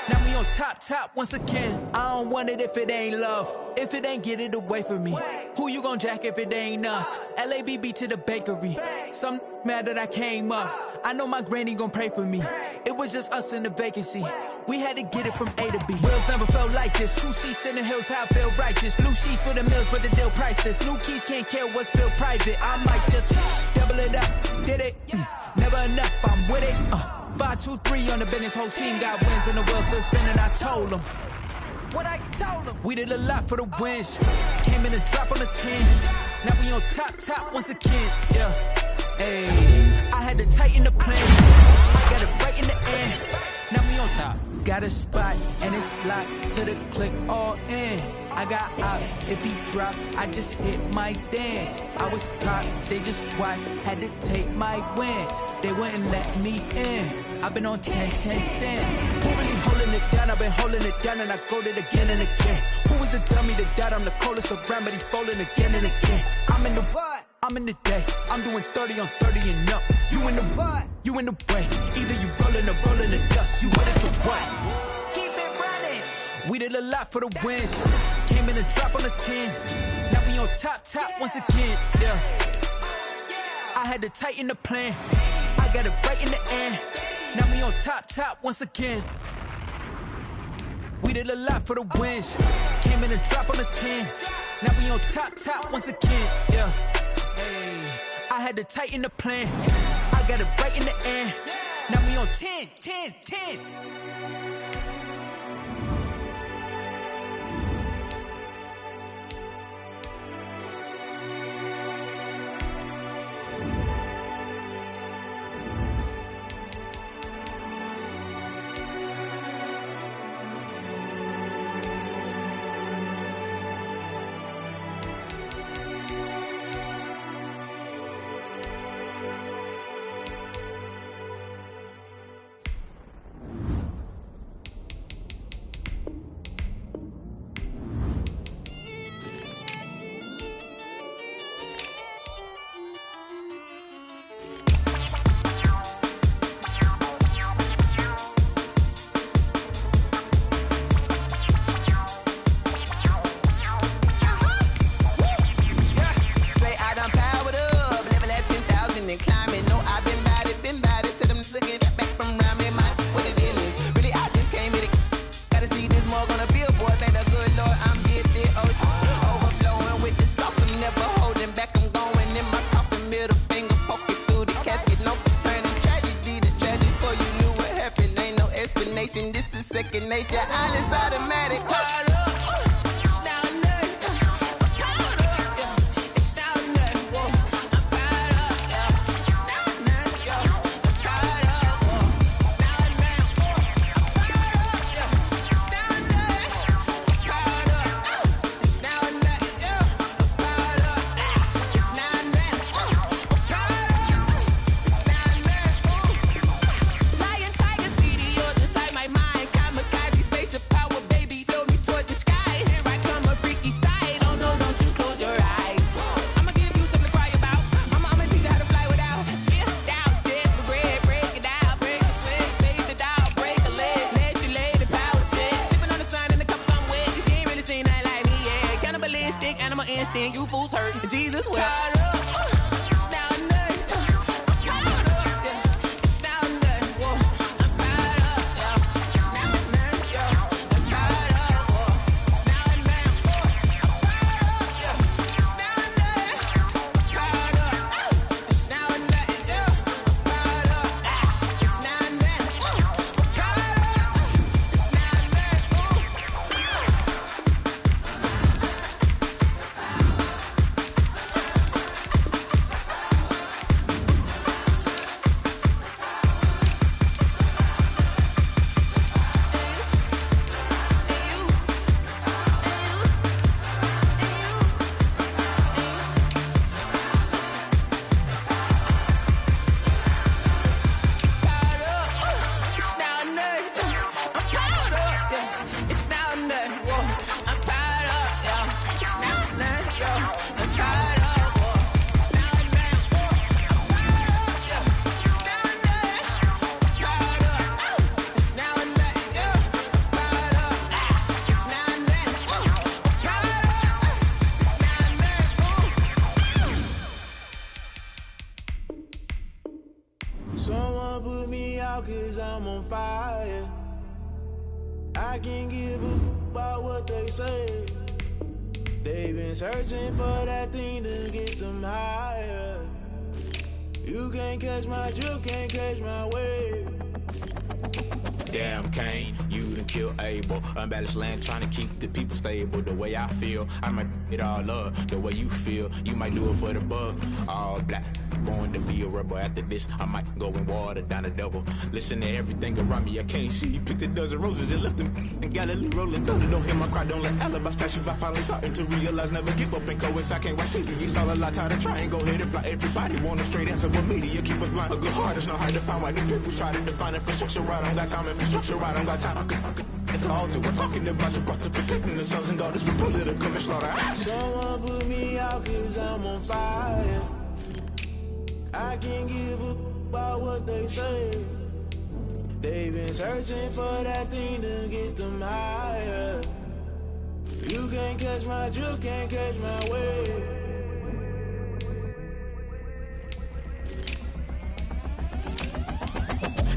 Now we on top once again. I don't want it if it ain't love. If it ain't, get it away from me. Who you gon' jack if it ain't us? LABB to the bakery. Some mad that I came up. I know my granny gon' pray for me. It was just us in the vacancy. We had to get it from A to B. Wheels never felt like this. 2 seats in the hills, how I feel righteous. Blue sheets for the mills, but the deal priceless. New keys can't care what's built private. I might just double it up. Did it? Never enough, I'm with it. 5, 2, 3 on the business. Whole team got wins and the wheels still spinning. I told them what I told them. We did a lot for the wins. Came in and drop on the 10. Now we on top once again. Yeah. Hey, I had to tighten the plan. I got it right in the end. Now we on top. Got a spot and it's locked to the click all in. I got ops, if he drop, I just hit my dance. I was top, they just watched, had to take my wins. They wouldn't let me in. I've been on 10 cents. Who really holding it down? I've been holding it down and I go it again and again. Who was the dummy that died? I'm the coldest around, but he falling again and again. I'm in the what? I'm in the day. I'm doing 30 on 30 and up. You in the what? You in the way. Either you rolling or rolling the dust. You with us or what? Keep it running. We did a lot for the wins. Came in and drop on the 10. Now we on top once again. Yeah. I had to tighten the plan. I got it right in the end. Now we on top once again. We did a lot for the wins. Came in and drop on the 10. Now we on top once again. Yeah. Hey, I had to tighten the plan. I got it right in the end. Now we on 10. This is second nature. All is automatic. Lion, tigers, meteors inside my mind. Kamikaze, spaceship power, baby. Show me torture. Someone put me out 'cause I'm on fire. I can't give a about what they say. They've been searching for that thing to get them higher. You can't catch my drift, can't catch my wave. Damn Kane, you done killed Abel. Unbalanced land trying to keep the people stable. The way I feel, I might it all up. The way you feel, you might do it for the bug. All black, born to be a rebel. After this, I might go and water down the devil. Listen to everything around me, I can't see. Picked a dozen roses and left them in Galilee rolling. Don't hear my cry, don't let alibis pass you. I finally starting to realize, never give up and coincide. Can't watch TV, it's all a lot. Tired of trying, go ahead and fly. Everybody want a straight answer, but media keep us blind. A good heart is not hard to find. Why the people try to define infrastructure right? I don't got time, infrastructure right, I don't got time. I could it's all to we're talking about you, about to protecting the sons and daughters from political and slaughter. Someone put me out 'cause I'm on fire. I can't give a about what they say. They've been searching for that thing to get them higher. You can't catch my drift, can't catch my wave.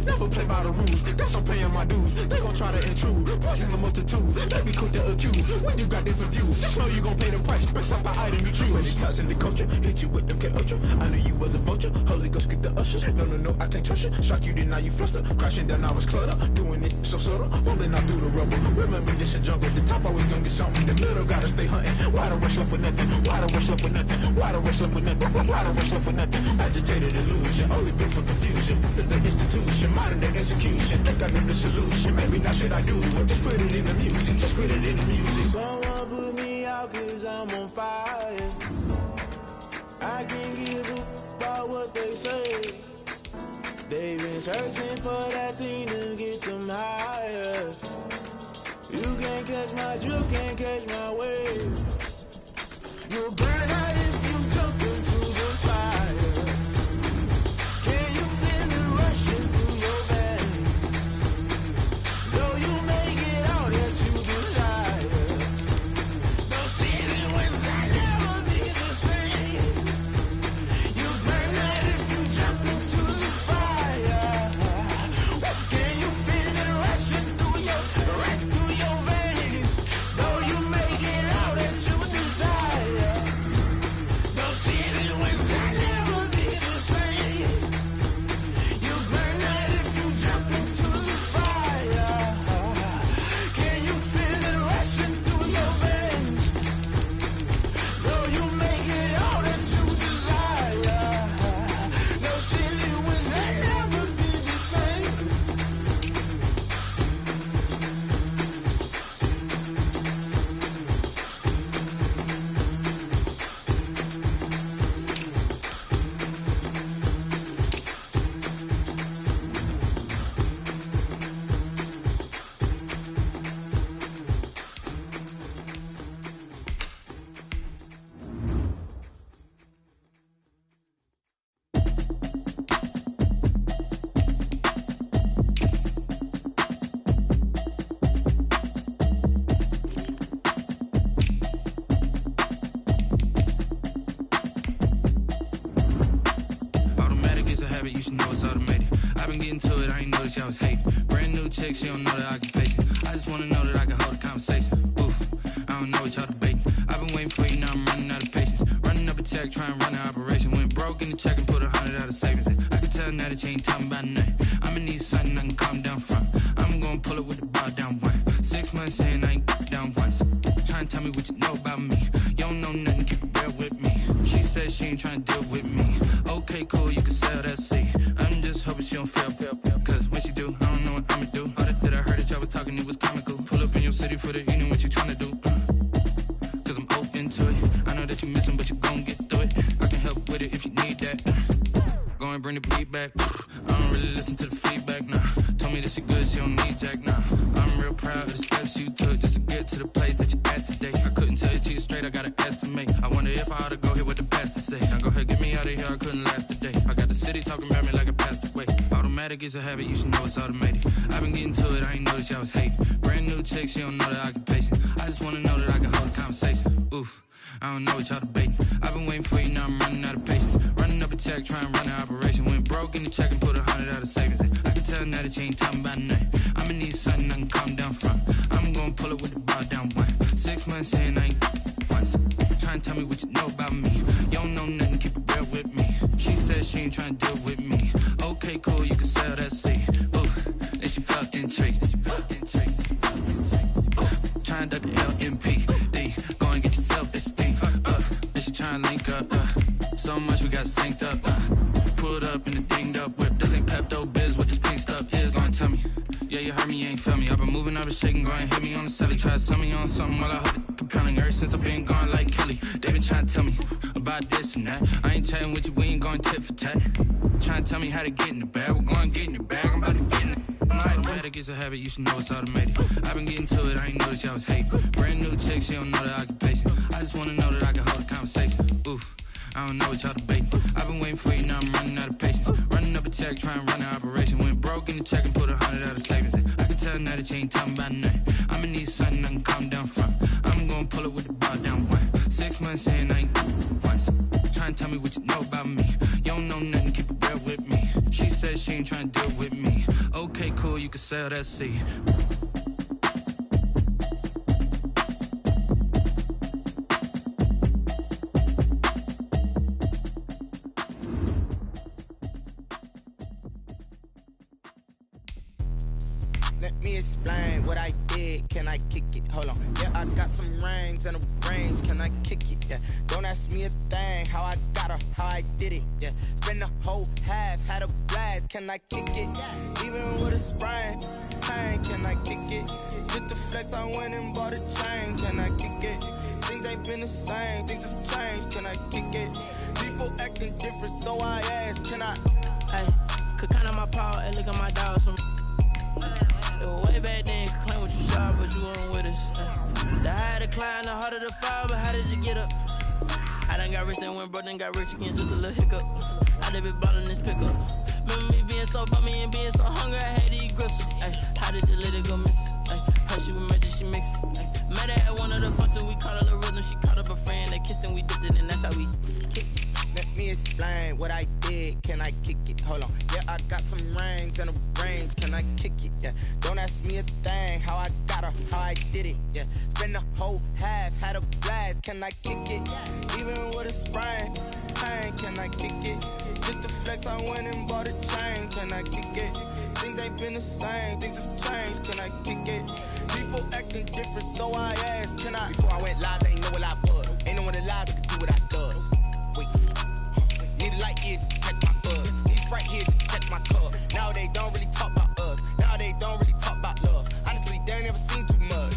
Never play by the rules, guess I'm paying my dues. They gon' try to intrude, poison the multitude. They be quick to accuse, when you got different views. Just know you gon' pay the price, based off the item you choose. Many times in the culture, hit you with MK Ultra. I knew you was a vulture, Holy Ghost get the ushers. No, I can't trust you. Shock you, then now you fluster. Crashing down, I was clutter. Doing this so subtle, falling out through the rubble. Remember this in jungle, the top always gonna get something. In the middle, gotta stay hunting. Why the rush left with nothing? Why the rush left with nothing? Why the rush left with nothing? Why the rush left with nothing? Agitated illusion, only been for confusion. The institution, modern day execution. Think I know the solution. Maybe not should I do it? Just put it in the music. Just put it in the music. Someone put me out 'cause I'm on fire. I can't give a about what they say. They've been searching for that thing to get them higher. You can't catch my drift, can't catch my wave. You'll burn out if you jump into the fire. Can you feel it rushing through your veins? Though you may get all that you desire, those feelings will never be the same. You burn out if you jump into the fire. Can you feel it rushing through your veins? Though you may get all that you desire, those feelings will never be the same. You burn out if you jump into the fire. Can you feel it rushing through your veins? Though you may get all that you desire, those feelings will never be the same. Automatic is a habit, you should know it's automated. I've been getting to it, I ain't noticed y'all was hating. Brand new chick, she don't know the occupation. I just wanna know that I can hold a conversation. Oof, I don't know what y'all debating. I've been waiting for you, now I'm running out of patience. Running up a check, trying to run an operation. Went broke in the check and put 100 out of savings in. I can tell now that you ain't talking about nothing. I'ma need something I can calm down from. I'm gonna pull it with the bar down one. 6 months in, I ain't down once. Trying to tell me what you know about me. You don't know nothing, keep it real with me. She said she ain't trying to deal with me. Okay, cool, you can sell that seat. I'm just hoping she don't fail. Cause when she do, I don't know what I'ma do. All that I heard that y'all was talking, it was comical. Pull up in your city for the evening, what you trying to do? Cause I'm open to it. I know that you missing, but you gon' get through it. I can help with it if you need that. Go and bring the beat back. I don't really listen to the feedback, nah. Told me that she good, she don't need jack, nah. I'm real proud of the steps you took just to get to the place that you at today. I couldn't tell you to you straight, I gotta estimate. I wonder if I ought to go here with the pastor say. Now go ahead, get me out of here, I couldn't last a day. I got the city talking about me like I passed away. Automatic is a habit, you should know it's automated. I've been getting to it, I ain't noticed y'all was hating. Brand new chick, she don't know the occupation. I just wanna know that I can hold a conversation. Oof, I don't know what y'all debating. I've been waiting for you, now I'm running out of patience. Running up a check, trying to run an operation. Went broke in the check and put 100 said she ain't trying to deal with me. Okay, cool, you can sell that seat. Ooh, and she felt intrigued. Trying to duck the LMP. Go and get your self-esteem. And she trying to link up. So much we got synced up. Pulled up in the dinged up whip. This ain't Pepto-Biz, what this pink stuff is. Long tell me. Yeah, you heard me, you ain't feel me. I've been moving, I've been shaking, go and hit me on the celly. Try to sell me on something while I hold it compelling. Ever since I've been gone like Kelly, they been trying to tell me about this and that. I ain't chatting with you, we ain't going tit for tat. Trying to tell me how to get in the bag. We're going to get in the bag, I'm about to get in it. Automatic is a habit, you should know it's automated. I've been getting to it, I ain't noticed y'all was hate. Brand new chick, she don't know the occupation. I just wanna know that I can hold a conversation. Ooh, I don't know what y'all debating. I've been waiting for you, now I'm running out of patience. Running up a check, trying to run an operation. Went broke in the check and put 100 out of savings in. I can tell now that you ain't talking about nothing. I'ma need something I can calm down from. I'm gonna pull it with the bar down one. 6 months in, I ain't once. Trying to tell me what you know about me. You don't know nothing, keep it real with me. She said she ain't trying to deal with me. Okay, cool, you can sell that seed. Let me explain what I did. Can I kick it? Hold on. Yeah, I got some rings and a range. Can I kick it? Yeah. Don't ask me a thing. How I got her, how I did it. Yeah. Spend the whole half, had a blast. Can I kick it? Even with a sprain. Pain, can I kick it? Just the flex, I went and bought a chain. Can I kick it? Things ain't been the same. Things have changed. Can I kick it? People acting different, so I asked. Can I? Hey, could count on my power and look at my dogs. Some way back then, could claim what you saw, but you weren't with us. The higher the climb, the harder the fall, but how did you get up? I done got rich and went broke, then got rich again, just a little hiccup. I done been ballin' this pickup. Remember me being so bummy and being so hungry, I had to eat gristle. Ay, how did the little go miss? Ay, how she was made that she mixed. Met her at one of the functions, we caught her the rhythm. She caught up a friend, they kissed and we dipped it, and that's how we kicked. Let me explain what I did. Can I kick it? Hold on. Yeah, I got some rings and a range. Can I kick it? Yeah. Don't ask me a thing. How I got her, how I did it. Yeah. Spend the whole half, had a blast. Can I kick it? Even with a sprain. Pain, can I kick it? Just the flex, I went and bought a chain. Can I kick it? Things ain't been the same. Things have changed. Can I kick it? People acting different, so I asked. Can I? Before I went live, they ain't know what I was. Ain't no one alive that could do what I does. Wait. Need a light here to check my buzz. Need Sprite here to check my cup. Now they don't really talk about us. Now they don't really talk about love. Honestly, they ain't never seen too much.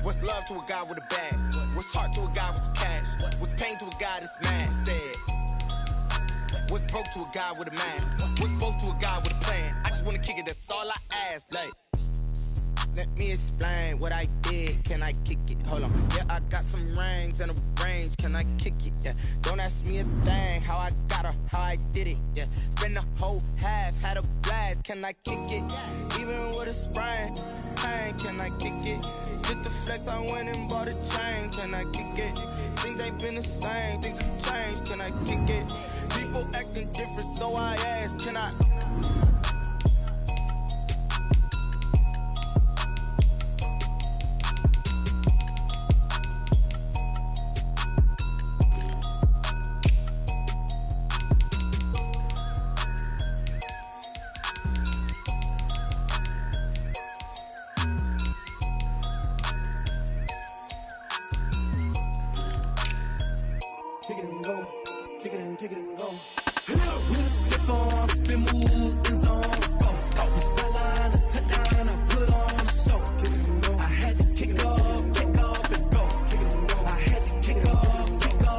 What's love to a guy with a bag? What's heart to a guy with some cash? What's pain to a guy that's mad? Said. What's broke to a guy with a mask? What's broke to a guy with a plan? I just wanna kick it, that's all I ask. Like, let me explain what I did. Can I kick it? Hold on. Yeah, I got some rings and a range. Can I kick it? Yeah. Don't ask me a thing. How I got her, how I did it. Yeah. Spend the whole half, had a blast. Can I kick it? Even with a sprain. Pain, can I kick it? Just the flex, I went and bought a chain. Can I kick it? Things ain't been the same. Things have changed. Can I kick it? People acting different, so I asked. Can I? Kick it and go, kick it and go. With a stiff on, spin move, in zone, go. Off the sideline, a touchdown, I put on a show. I had to kick off and go. I had to kick off and go.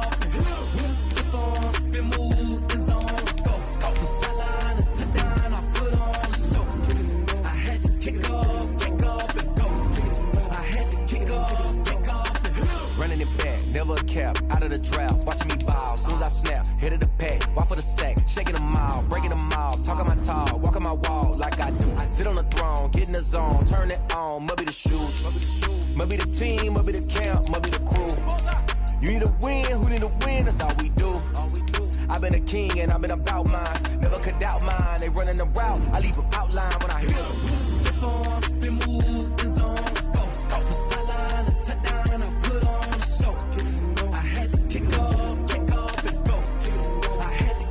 With a stiff on, spin move, in zone, go. Off the sideline, a touchdown, I put on a show. I had to kick off and go. I had to kick off and go. Running it back, never a cap, out of the draft, watching me ball. Soon as I snap, hit of the pack, walk for the sack, shaking them all, breaking them all, talking my tall, walking my wall like I do. Sit on the throne, get in the zone, turn it on, must be the shoes, must be the team, must be the camp, must be the crew. You need a win, who need a win, that's all we do. I've been a king and I've been about mine, never could doubt mine. They running the route, I leave them outline when I hear them. Stiff on, spin move, in zone, go. Off the sideline, a touchdown, I put on a show. I had to kick off and go. I had to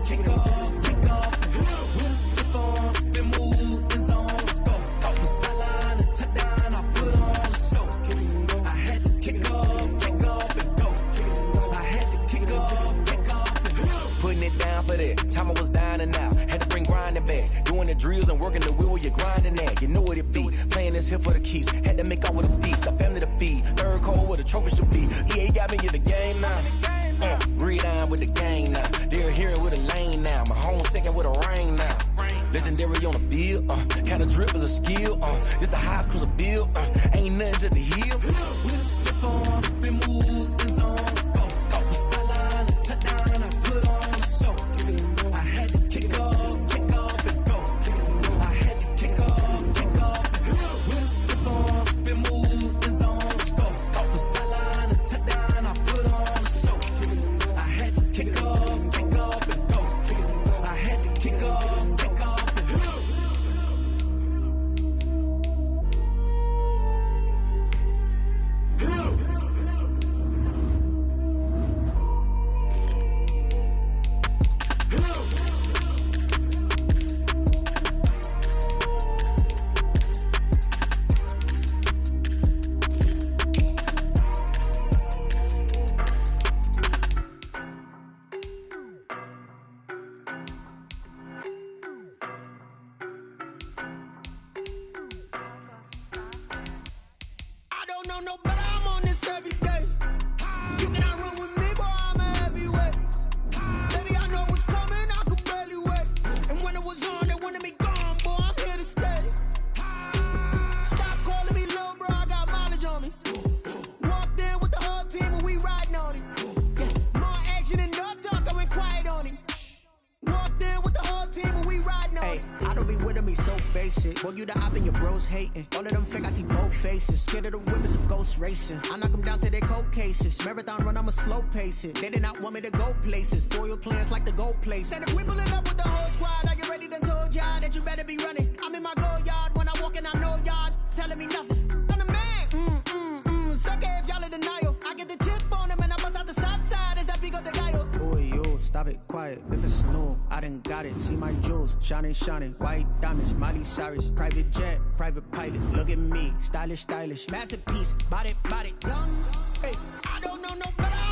it down for that. Time I was down and out. Had to bring grinding back. Doing the drills and working the wheel where you're grinding at. You know what it be. Playing this here for the keeps. Had to make out with a feast. A family to feed. Third cold where the trophy should be. EA got me in the game now. Read on with the game now. They're here with a lane now. My home second with a ring now. Legendary on the field. Kinda drip is a skill. This the highest cruiser bill. Ain't nothing to the hill. With a stiff on, spin move, and zone, scope. Scope the sideline, and touchdown, I put on a show. I had to kick off, and go. I had to kick off, and go. With a stiff on, spin move, and zone, scope. Scope the sideline, and touchdown, I put on a show. I had to kick off, and go. I had to kick off, and go. I don't know no better, I'm on this every day. You cannot run with me, boy, I'm a heavyweight. Baby, I know what's coming, I could barely wait. And when it was on, they wanted me gone, boy, I'm here to stay. Stop calling me little bro, I got mileage on me. Walked in with the whole team and we riding on it. Yeah, more action and no talk, I went quiet on him. Walked in with the whole team and we riding on it. I don't be with me so basic. Boy, you the op and your bros hating. All of them fake, I see both faces. Scared of the whip, it's a ghost racing. I knock them down to their cold cases. Marathon run, I'ma slow pace it. They did not want me to go places. Foil plans like the gold place. And if we pulling up with the whole squad, I get ready to told y'all that you better be running. I'm in my go yard, when I walk in, I know y'all telling me nothing. I'm the man, suck it if y'all in denial. I get the chip on them and I bust out the south side, is that big of the gallo? Boy, yo, stop it, quiet. If it's new, I done got it. See my jewels, shining, white diamonds, Miley Cyrus, private jet, private pilot. Look at me, stylish, masterpiece, body, young. Hey, I don't know no better.